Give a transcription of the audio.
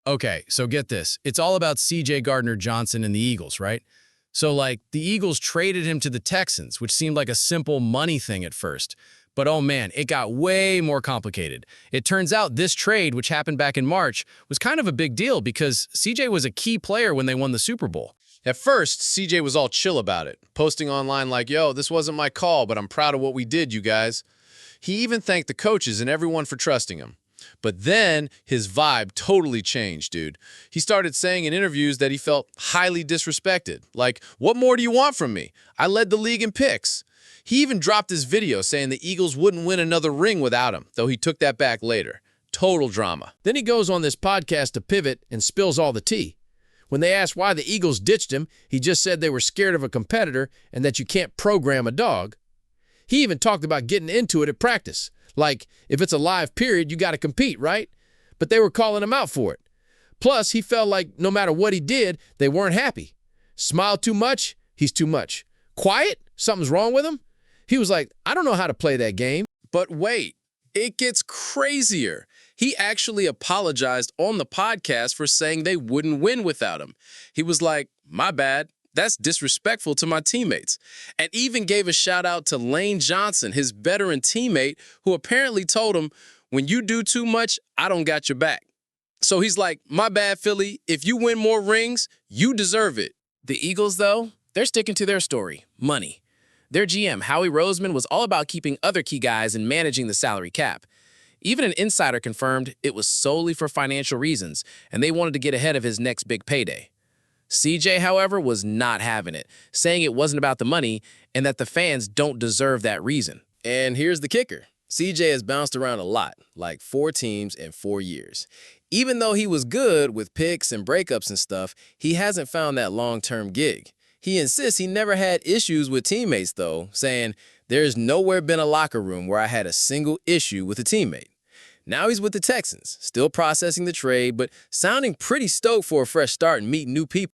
Okay, so get this. It's all about CJ Gardner Johnson and the Eagles, right? So, the Eagles traded him to the Texans, which seemed like a simple money thing at first. But oh man, it got way more complicated. It turns out this trade, which happened back in March, was kind of a big deal because CJ was a key player when they won the Super Bowl. At first, CJ was all chill about it, posting online like, yo, this wasn't my call, but I'm proud of what we did, you guys. He even thanked the coaches and everyone for trusting him. But then his vibe totally changed, dude. He started saying in interviews that he felt highly disrespected. Like, what more do you want from me? I led the league in picks. He even dropped his video saying the Eagles wouldn't win another ring without him, though he took that back later. Total drama. Then he goes on this podcast to pivot and spills all the tea. When they asked why the Eagles ditched him, he just said they were scared of a competitor and that you can't program a dog. He even talked about getting into it at practice. Like, if it's a live period, you got to compete, right? But they were calling him out for it. Plus, he felt like no matter what he did, they weren't happy. Smile too much, he's too much. Quiet, something's wrong with him. He was like, I don't know how to play that game. But wait, it gets crazier. He actually apologized on the podcast for saying they wouldn't win without him. He was like, my bad. That's disrespectful to my teammates. And even gave a shout out to Lane Johnson, his veteran teammate, who apparently told him, when you do too much, I don't got your back. So he's like, my bad, Philly. If you win more rings, you deserve it. The Eagles, though, they're sticking to their story, money. Their GM, Howie Roseman, was all about keeping other key guys and managing the salary cap. Even an insider confirmed it was solely for financial reasons, and they wanted to get ahead of his next big payday. CJ, however, was not having it, saying it wasn't about the money and that the fans don't deserve that reason. And here's the kicker. CJ has bounced around a lot, like 4 teams in 4 years. Even though he was good with picks and breakups and stuff, he hasn't found that long-term gig. He insists he never had issues with teammates, though, saying, there's nowhere been a locker room where I had a single issue with a teammate. Now he's with the Texans, still processing the trade, but sounding pretty stoked for a fresh start and meeting new people.